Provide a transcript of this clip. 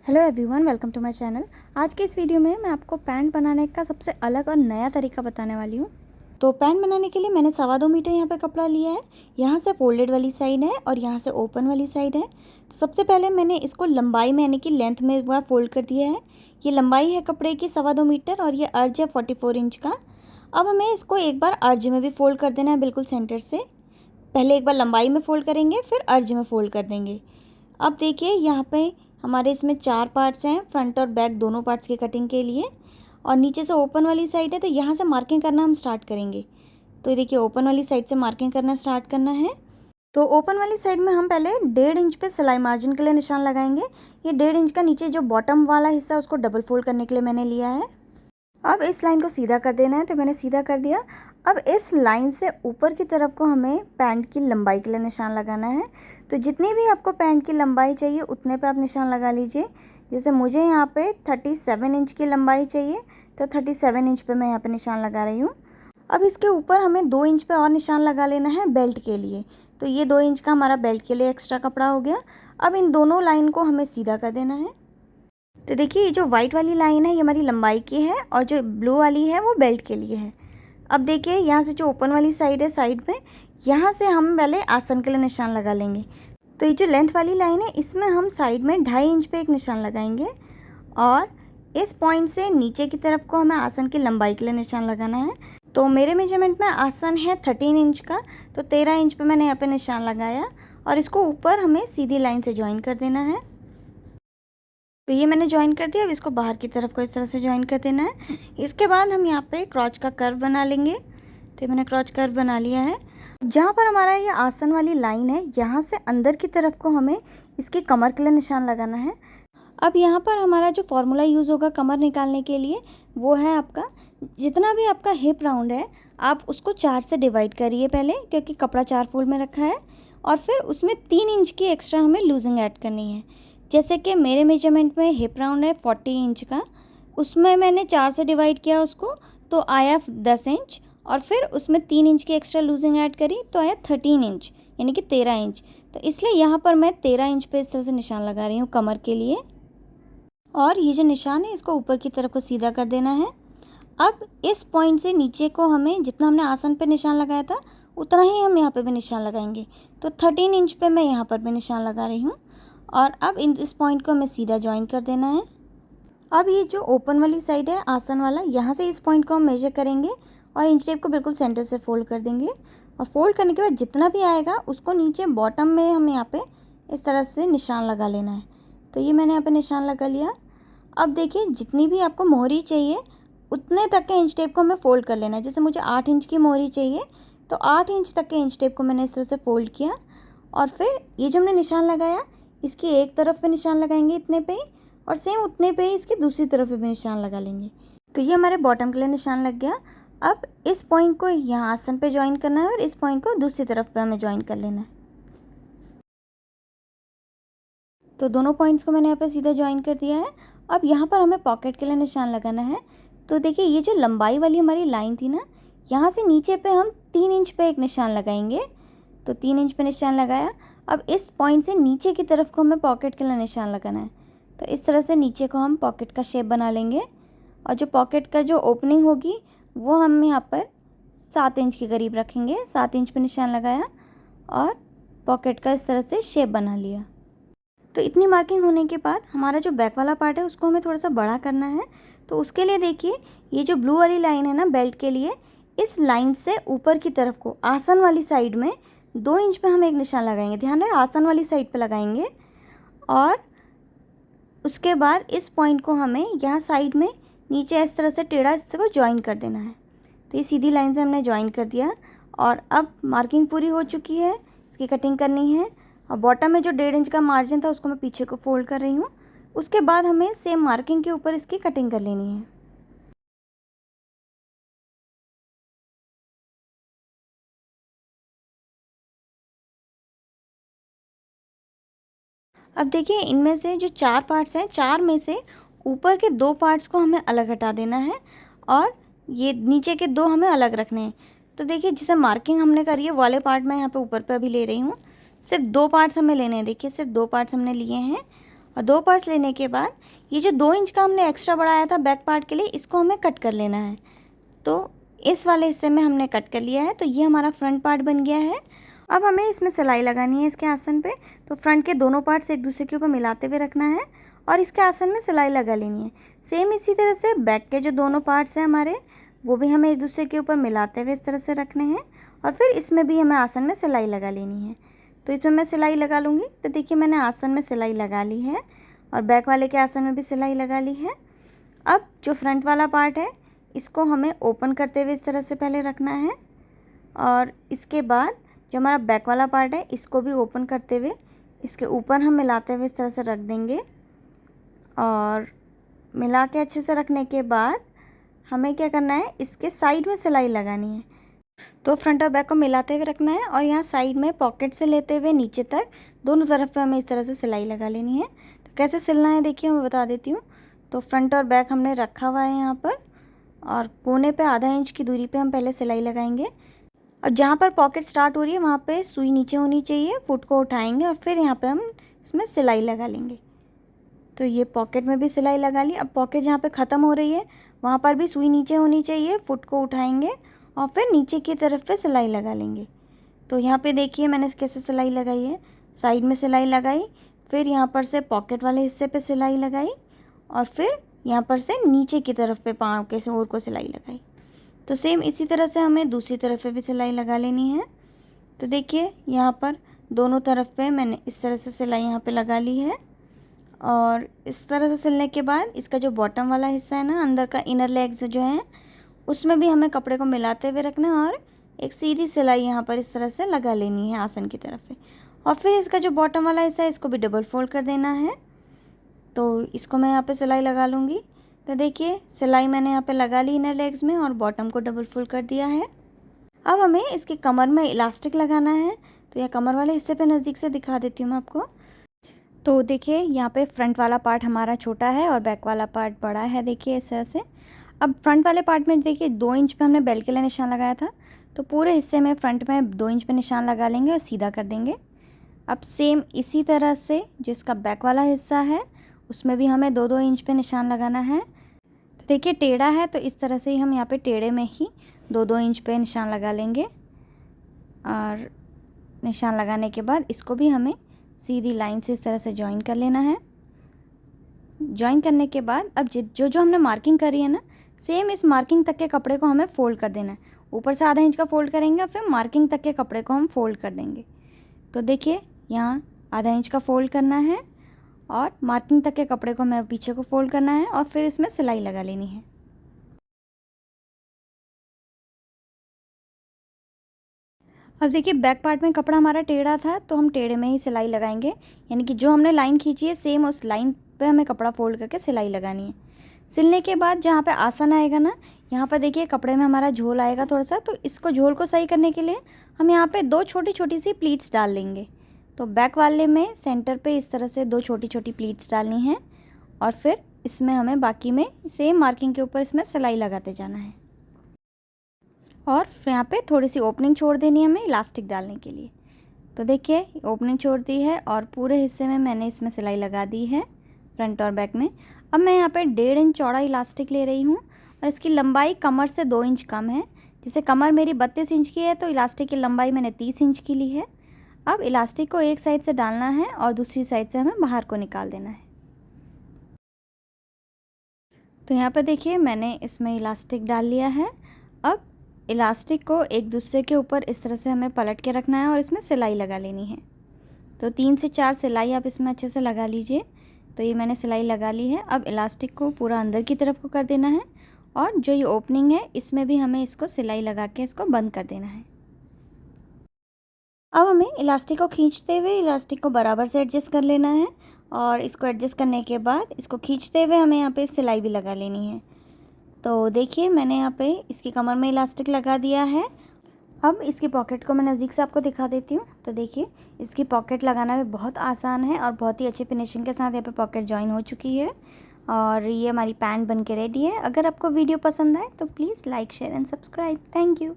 Hello everyone, welcome to my channel. आज के इस वीडियो में मैं आपको पैंट बनाने का सबसे अलग और नया तरीका बताने वाली हूँ। तो पैंट बनाने के लिए मैंने 2.25 मीटर यहाँ पे कपड़ा लिया है। यहाँ से फोल्डेड वाली साइड है और यहाँ से ओपन वाली साइड है। तो सबसे पहले मैंने इसको लंबाई में यानी कि लेंथ में एक बार फोल्ड कर दिया है। ये लंबाई है कपड़े की 2.25 मीटर और ये अर्ज है 44 इंच का। अब हमें इसको एक बार अर्ज में भी फोल्ड कर देना है, बिल्कुल सेंटर से। पहले एक बार लंबाई में फोल्ड करेंगे, फिर अर्ज में फोल्ड कर देंगे। अब देखिए यहाँ पे हमारे इसमें 4 पार्ट्स हैं, फ्रंट और बैक दोनों पार्ट्स की कटिंग के लिए। और नीचे से ओपन वाली साइड है, तो यहाँ से मार्किंग करना हम स्टार्ट करेंगे। तो देखिए ओपन वाली साइड से मार्किंग करना स्टार्ट करना है। तो ओपन वाली साइड में हम पहले 1.5 इंच पे सिलाई मार्जिन के लिए निशान लगाएंगे। ये 1.5 इंच का नीचे जो बॉटम वाला हिस्सा है उसको डबल फोल्ड करने के लिए मैंने लिया है। अब इस लाइन को सीधा कर देना है, तो मैंने सीधा कर दिया। अब इस लाइन से ऊपर की तरफ को हमें पैंट की लंबाई के लिए निशान लगाना है। तो जितनी भी आपको पैंट की लंबाई चाहिए उतने पे आप निशान लगा लीजिए। जैसे मुझे यहाँ पे 37 इंच की लंबाई चाहिए, तो 37 इंच पे मैं यहाँ पे निशान लगा रही हूँ। अब इसके ऊपर हमें 2 इंच पे और निशान लगा लेना है बेल्ट के लिए। तो ये 2 इंच का हमारा बेल्ट के लिए एक्स्ट्रा कपड़ा हो गया। अब इन दोनों लाइन को हमें सीधा कर देना है। तो देखिए ये जो वाइट वाली लाइन है ये हमारी लंबाई की है और जो ब्लू वाली है वो बेल्ट के लिए है। अब देखिए यहाँ से जो ओपन वाली साइड है, साइड में यहाँ से हम पहले आसन के लिए निशान लगा लेंगे। तो ये जो लेंथ वाली लाइन है इसमें हम साइड में 2.5 इंच पे एक निशान लगाएंगे और इस पॉइंट से नीचे की तरफ को हमें आसन की लंबाई के लिए निशान लगाना है। तो मेरे मेजरमेंट में आसन है 13 इंच का, तो 13 इंच पे मैंने यहाँ पे निशान लगाया और इसको ऊपर हमें सीधी लाइन से ज्वाइन कर देना है। तो ये मैंने ज्वाइन कर दिया। अब इसको बाहर की तरफ को इस तरह से ज्वाइन कर देना है। इसके बाद हम यहाँ पे क्रॉच का कर्व बना लेंगे। तो मैंने क्रॉच कर्व बना लिया है। जहाँ पर हमारा ये आसन वाली लाइन है यहाँ से अंदर की तरफ को हमें इसकी कमर के लिए निशान लगाना है। अब यहाँ पर हमारा जो फॉर्मूला यूज़ होगा कमर निकालने के लिए वो है आपका, जितना भी आपका हिप राउंड है आप उसको 4 से डिवाइड करिए पहले, क्योंकि कपड़ा 4 फोल्ड में रखा है। और फिर उसमें 3 इंच की एक्स्ट्रा हमें लूजिंग ऐड करनी है। जैसे कि मेरे मेजरमेंट में हिप राउंड है 40 इंच का, उसमें मैंने 4 से डिवाइड किया उसको, तो आया 10 इंच। और फिर उसमें 3 इंच की एक्स्ट्रा लूजिंग ऐड करी तो आया 13 इंच, यानी कि 13 इंच। तो इसलिए यहाँ पर मैं 13 इंच पे इस तरह से निशान लगा रही हूँ कमर के लिए। और ये जो निशान है इसको ऊपर की तरफ को सीधा कर देना है। अब इस पॉइंट से नीचे को हमें जितना हमने आसन पे निशान लगाया था उतना ही हम यहाँ पे भी निशान लगाएंगे। तो 13 इंच पे मैं यहाँ पर भी निशान लगा रही हूँ। और अब इस पॉइंट को हमें सीधा ज्वाइन कर देना है। अब ये जो ओपन वाली साइड है आसन वाला, यहाँ से इस पॉइंट को हम मेजर करेंगे और इंच टेप को बिल्कुल सेंटर से फोल्ड कर देंगे। और फोल्ड करने के बाद जितना भी आएगा उसको नीचे बॉटम में हम यहाँ पे इस तरह से निशान लगा लेना है। तो ये मैंने यहाँ पे निशान लगा लिया। अब देखिए जितनी भी आपको मोहरी चाहिए उतने तक के इंच टेप को हमें फोल्ड कर लेना है। जैसे मुझे 8 इंच की मोहरी चाहिए तो 8 इंच तक के इंच टेप को मैंने इस तरह से फोल्ड किया। और फिर ये जो हमने निशान लगाया इसकी एक तरफ पे निशान लगाएंगे इतने पे ही, और सेम उतने पे ही इसकी दूसरी तरफ पे भी निशान लगा लेंगे। तो ये हमारे बॉटम के लिए निशान लग गया। अब इस पॉइंट को यहाँ आसन पे ज्वाइन करना है और इस पॉइंट को दूसरी तरफ पे हमें ज्वाइन कर लेना है। तो दोनों पॉइंट्स को मैंने यहाँ पे सीधा ज्वाइन कर दिया है। अब यहाँ पर हमें पॉकेट के लिए निशान लगाना है। तो देखिए ये जो लंबाई वाली हमारी लाइन थी ना, यहाँ से नीचे पे हम 3 इंच पे एक निशान लगाएंगे। तो 3 इंच पे निशान लगाया। अब इस पॉइंट से नीचे की तरफ को हमें पॉकेट के लिए निशान लगाना है। तो इस तरह से नीचे को हम पॉकेट का शेप बना लेंगे। और जो पॉकेट का जो ओपनिंग होगी वो हम यहाँ पर 7 इंच के करीब रखेंगे। 7 इंच पे निशान लगाया और पॉकेट का इस तरह से शेप बना लिया। तो इतनी मार्किंग होने के बाद हमारा जो बैक वाला पार्ट है उसको हमें थोड़ा सा बड़ा करना है। तो उसके लिए देखिए ये जो ब्लू वाली लाइन है ना बेल्ट के लिए, इस लाइन से ऊपर की तरफ को आसन वाली साइड में 2 इंच पे हम एक निशान लगाएंगे। ध्यान रहे आसन वाली साइड पे लगाएंगे। और उसके बाद इस पॉइंट को हमें यहाँ साइड में नीचे इस तरह से टेढ़ा इसको ज्वाइन कर देना है। तो ये सीधी लाइन से हमने ज्वाइन कर दिया। और अब मार्किंग पूरी हो चुकी है, इसकी कटिंग करनी है। और बॉटम में जो 1.5 इंच का मार्जिन था उसको मैं पीछे को फोल्ड कर रही हूँ। उसके बाद हमें सेम मार्किंग के ऊपर इसकी कटिंग कर लेनी है। अब देखिए इनमें से जो 4 पार्ट्स हैं, 4 में से ऊपर के 2 पार्ट्स को हमें अलग हटा देना है और ये नीचे के 2 हमें अलग रखने हैं। तो देखिए जिसे मार्किंग हमने करी है वाले पार्ट मैं यहाँ पे ऊपर पे अभी ले रही हूँ। सिर्फ 2 पार्ट्स हमें लेने हैं। देखिए सिर्फ 2 पार्ट्स हमने लिए हैं। और 2 पार्ट्स लेने के बाद ये जो 2 इंच का हमने एक्स्ट्रा बढ़ाया था बैक पार्ट के लिए, इसको हमें कट कर लेना है। तो इस वाले हिस्से में हमने कट कर लिया है। तो ये हमारा फ्रंट पार्ट बन गया है। अब हमें इसमें सिलाई लगानी है इसके आसन पे। तो फ्रंट के दोनों पार्ट्स एक दूसरे के ऊपर मिलाते हुए रखना है और इसके आसन में सिलाई लगा लेनी है। सेम इसी तरह से बैक के जो दोनों पार्ट्स हैं हमारे, वो भी हमें एक दूसरे के ऊपर मिलाते हुए इस तरह से रखने हैं और फिर इसमें भी हमें आसन में सिलाई लगा लेनी है। तो इसमें मैं सिलाई लगा लूँगी। तो देखिए मैंने आसन में सिलाई लगा ली है और बैक वाले के आसन में भी सिलाई लगा ली है। अब जो फ्रंट वाला पार्ट है इसको हमें ओपन करते हुए इस तरह से पहले रखना है और इसके बाद जो हमारा बैक वाला पार्ट है इसको भी ओपन करते हुए इसके ऊपर हम मिलाते हुए इस तरह से रख देंगे। और मिला के अच्छे से रखने के बाद हमें क्या करना है, इसके साइड में सिलाई लगानी है। तो फ्रंट और बैक को मिलाते हुए रखना है और यहाँ साइड में पॉकेट से लेते हुए नीचे तक दोनों तरफ पे हमें इस तरह से सिलाई लगा लेनी है। तो कैसे सिलना है देखिए मैं बता देती हूँ। तो फ्रंट और बैक हमने रखा हुआ है यहाँ पर और कोने पे आधा इंच की दूरी पे हम पहले सिलाई लगाएंगे और जहाँ पर पॉकेट स्टार्ट हो रही है वहाँ पे सुई नीचे होनी चाहिए। फुट को उठाएंगे और फिर यहाँ पे हम इसमें सिलाई लगा लेंगे। तो ये पॉकेट में भी सिलाई लगा ली। अब पॉकेट जहाँ पे ख़त्म हो रही है वहाँ पर भी सुई नीचे होनी चाहिए। फुट को उठाएंगे और फिर नीचे की तरफ पे सिलाई लगा लेंगे। तो यहाँ पे देखिए मैंने कैसे सिलाई लगाई है। साइड में सिलाई लगाई, फिर यहाँ पर से पॉकेट वाले हिस्से पे सिलाई लगाई और फिर यहाँ पर से नीचे की तरफ पे पाँव के ओर को सिलाई लगाई। तो सेम इसी तरह से हमें दूसरी तरफ पे भी सिलाई लगा लेनी है। तो देखिए यहाँ पर दोनों तरफ पे मैंने इस तरह से सिलाई यहाँ पे लगा ली है और इस तरह से सिलने के बाद इसका जो बॉटम वाला हिस्सा है ना, अंदर का इनर लेग्स जो है, उसमें भी हमें कपड़े को मिलाते हुए रखना है और एक सीधी सिलाई यहाँ पर इस तरह से लगा लेनी है आसन की तरफ पे। और फिर इसका जो बॉटम वाला हिस्सा है इसको भी डबल फोल्ड कर देना है। तो इसको मैं यहाँ पे सिलाई लगा लूँगी। तो देखिए सिलाई मैंने यहाँ पे लगा ली इनर लेग्स में और बॉटम को डबल फोल्ड कर दिया है। अब हमें इसके कमर में इलास्टिक लगाना है। तो यह कमर वाले हिस्से पे नज़दीक से दिखा देती हूँ मैं आपको। तो देखिए यहाँ पे फ्रंट वाला पार्ट हमारा छोटा है और बैक वाला पार्ट बड़ा है। देखिए इस तरह से। अब फ्रंट वाले पार्ट में देखिए 2 इंच पे हमने बेल्ट के लिए निशान लगाया था। तो पूरे हिस्से में फ्रंट में 2 इंच पे निशान लगा लेंगे और सीधा कर देंगे। अब सेम इसी तरह से जो इसका बैक वाला हिस्सा है उसमें भी हमें 2-2 इंच पे निशान लगाना है। तो देखिए टेढ़ा है तो इस तरह से ही हम यहाँ पे टेढ़े में ही 2-2 इंच पे निशान लगा लेंगे। और निशान लगाने के बाद इसको भी हमें सीधी लाइन से इस तरह से जॉइन कर लेना है। जॉइन करने के बाद अब जो हमने मार्किंग करी है ना, सेम इस मार्किंग तक के कपड़े को हमें फ़ोल्ड कर देना है। ऊपर से आधा इंच का फ़ोल्ड करेंगे और फिर मार्किंग तक के कपड़े को हम फ़ोल्ड कर देंगे। तो देखिए यहाँ आधा इंच का फ़ोल्ड करना है और मार्किंग तक के कपड़े को हमें पीछे को फ़ोल्ड करना है और फिर इसमें सिलाई लगा लेनी है। अब देखिए बैक पार्ट में कपड़ा हमारा टेढ़ा था तो हम टेढ़े में ही सिलाई लगाएंगे। यानी कि जो हमने लाइन खींची है सेम उस लाइन पे हमें कपड़ा फोल्ड करके सिलाई लगानी है। सिलने के बाद जहाँ पे आसन आएगा ना, यहाँ पर देखिए कपड़े में हमारा झोल आएगा थोड़ा सा। तो इसको झोल को सही करने के लिए हम यहाँ पे 2 छोटी छोटी सी प्लीट्स डाल लेंगे। तो बैक वाले में सेंटर पे इस तरह से 2 छोटी छोटी प्लीट्स डालनी है और फिर इसमें हमें बाकी में सेम मार्किंग के ऊपर इसमें सिलाई लगाते जाना है। और फिर यहाँ पे थोड़ी सी ओपनिंग छोड़ देनी है हमें इलास्टिक डालने के लिए। तो देखिए ओपनिंग छोड़ दी है और पूरे हिस्से में मैंने इसमें सिलाई लगा दी है फ्रंट और बैक में। अब मैं यहाँ पे 1.5 इंच चौड़ा इलास्टिक ले रही हूँ और इसकी लंबाई कमर से 2 इंच कम है। जैसे कमर मेरी 32 इंच की है तो इलास्टिक की लंबाई मैंने 30 इंच की ली है। अब इलास्टिक को एक साइड से डालना है और दूसरी साइड से हमें बाहर को निकाल देना है। तो यहाँ पर देखिए मैंने इसमें इलास्टिक डाल लिया है। अब इलास्टिक को एक दूसरे के ऊपर इस तरह से हमें पलट के रखना है और इसमें सिलाई लगा लेनी है। तो 3 से 4 सिलाई आप इसमें अच्छे से लगा लीजिए। तो ये मैंने सिलाई लगा ली है। अब इलास्टिक को पूरा अंदर की तरफ को कर देना है और जो ये ओपनिंग है इसमें भी हमें इसको सिलाई लगा के इसको बंद कर देना है। अब हमें इलास्टिक को खींचते हुए इलास्टिक को बराबर से एडजस्ट कर लेना है और इसको एडजस्ट करने के बाद इसको खींचते हुए हमें यहाँ पे सिलाई भी लगा लेनी है। तो देखिए मैंने यहाँ पे इसकी कमर में इलास्टिक लगा दिया है। अब इसकी पॉकेट को मैं नज़दीक से आपको दिखा देती हूँ। तो देखिए इसकी पॉकेट लगाना भी बहुत आसान है और बहुत ही अच्छी फिनिशिंग के साथ यहाँ पे पॉकेट जॉइन हो चुकी है और ये हमारी पैंट बन के रेडी है। अगर आपको वीडियो पसंद आए तो please like share and subscribe. Thank you.